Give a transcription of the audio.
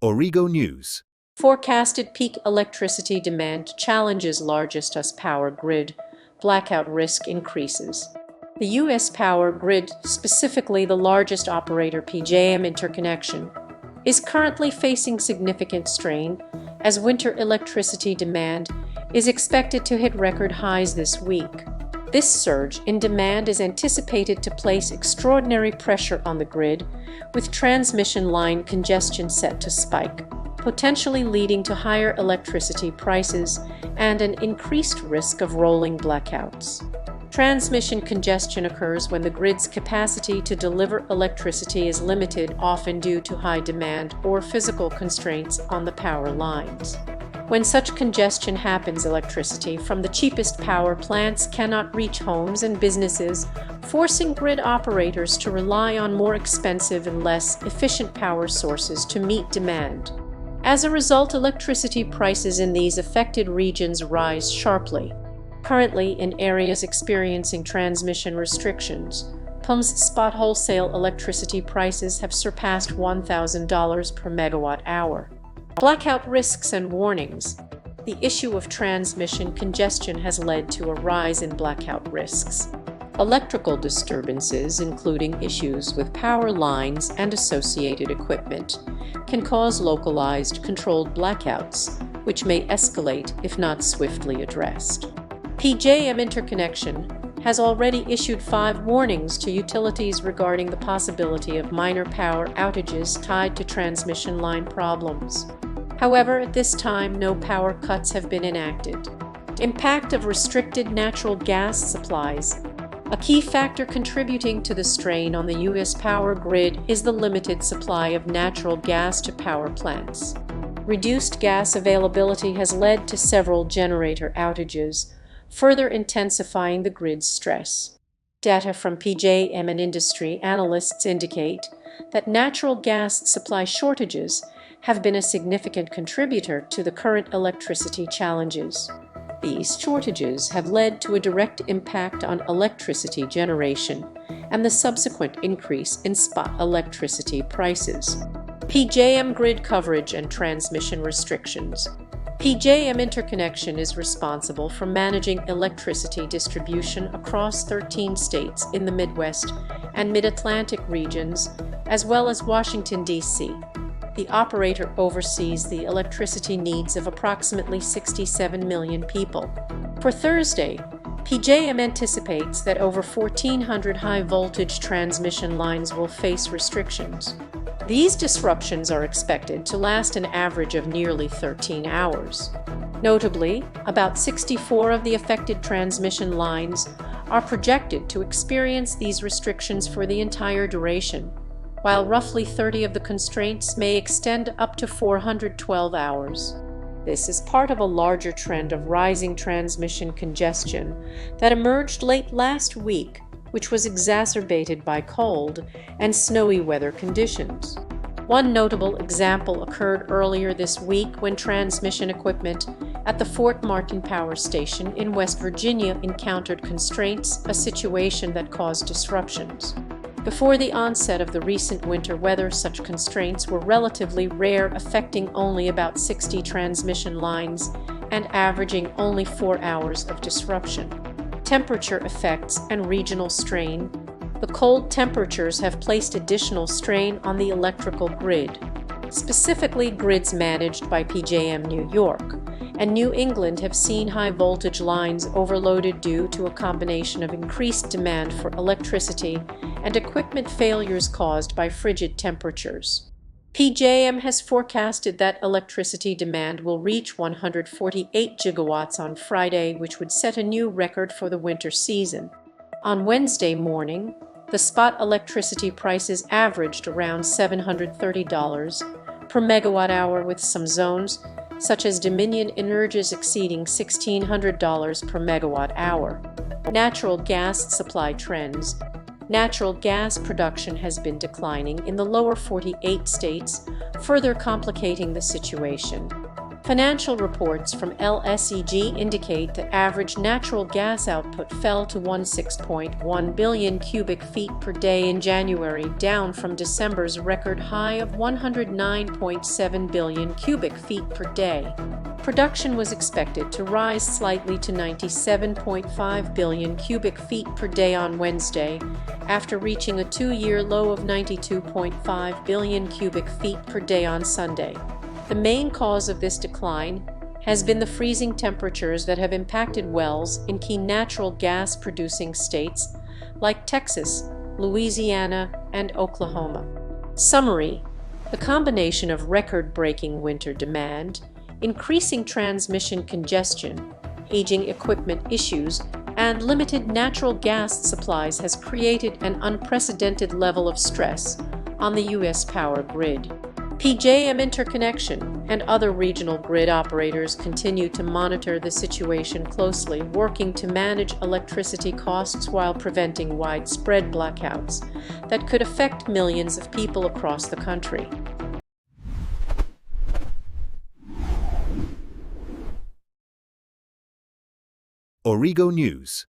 Origo News. Forecasted peak electricity demand challenges largest US power grid. Blackout risk increases. The U.S. power grid, specifically the largest operator PJM interconnection, is currently facing significant strain as winter electricity demand is expected to hit record highs this week. This surge in demand is anticipated to place extraordinary pressure on the grid, with transmission line congestion set to spike, potentially leading to higher electricity prices and an increased risk of rolling blackouts. Transmission congestion occurs when the grid's capacity to deliver electricity is limited, often due to high demand or physical constraints on the power lines. When such congestion happens, electricity from the cheapest power plants cannot reach homes and businesses, forcing grid operators to rely on more expensive and less efficient power sources to meet demand. As a result, electricity prices in these affected regions rise sharply. Currently, in areas experiencing transmission restrictions, PUM's spot wholesale electricity prices have surpassed $1,000 per megawatt hour. Blackout risks and warnings. The issue of transmission congestion has led to a rise in blackout risks. Electrical disturbances, including issues with power lines and associated equipment, can cause localized, controlled blackouts, which may escalate if not swiftly addressed. PJM Interconnection has already issued 5 warnings to utilities regarding the possibility of minor power outages tied to transmission line problems. However, at this time, no power cuts have been enacted. Impact of restricted natural gas supplies. A key factor contributing to the strain on the U.S. power grid is the limited supply of natural gas to power plants. Reduced gas availability has led to several generator outages, further intensifying the grid's stress. Data from PJM and industry analysts indicate that natural gas supply shortages have been a significant contributor to the current electricity challenges. These shortages have led to a direct impact on electricity generation and the subsequent increase in spot electricity prices. PJM grid coverage and transmission restrictions. PJM Interconnection is responsible for managing electricity distribution across 13 states in the Midwest and Mid-Atlantic regions, as well as Washington, D.C. The operator oversees the electricity needs of approximately 67 million people. For Thursday, PJM anticipates that over 1,400 high-voltage transmission lines will face restrictions. These disruptions are expected to last an average of nearly 13 hours. Notably, about 64 of the affected transmission lines are projected to experience these restrictions for the entire duration, while roughly 30 of the constraints may extend up to 412 hours. This is part of a larger trend of rising transmission congestion that emerged late last week, which was exacerbated by cold and snowy weather conditions. One notable example occurred earlier this week when transmission equipment at the Fort Martin Power Station in West Virginia encountered constraints, a situation that caused disruptions. Before the onset of the recent winter weather, such constraints were relatively rare, affecting only about 60 transmission lines and averaging only 4 hours of disruption. Temperature effects and regional strain. The cold temperatures have placed additional strain on the electrical grid, specifically grids managed by PJM New York and New England have seen high-voltage lines overloaded due to a combination of increased demand for electricity and equipment failures caused by frigid temperatures. PJM has forecasted that electricity demand will reach 148 gigawatts on Friday, which would set a new record for the winter season. On Wednesday morning, the spot electricity prices averaged around $730 per megawatt hour, with some zones, such as Dominion Energy's, exceeding $1,600 per megawatt hour. Natural gas supply trends. Natural gas production has been declining in the lower 48 states, further complicating the situation. Financial reports from LSEG indicate that average natural gas output fell to 16.1 billion cubic feet per day in January, down from December's record high of 109.7 billion cubic feet per day. Production was expected to rise slightly to 97.5 billion cubic feet per day on Wednesday, after reaching a two-year low of 92.5 billion cubic feet per day on Sunday. The main cause of this decline has been the freezing temperatures that have impacted wells in key natural gas-producing states like Texas, Louisiana, and Oklahoma. Summary: the combination of record-breaking winter demand, increasing transmission congestion, aging equipment issues, and limited natural gas supplies has created an unprecedented level of stress on the U.S. power grid. PJM Interconnection and other regional grid operators continue to monitor the situation closely, working to manage electricity costs while preventing widespread blackouts that could affect millions of people across the country. Origo News.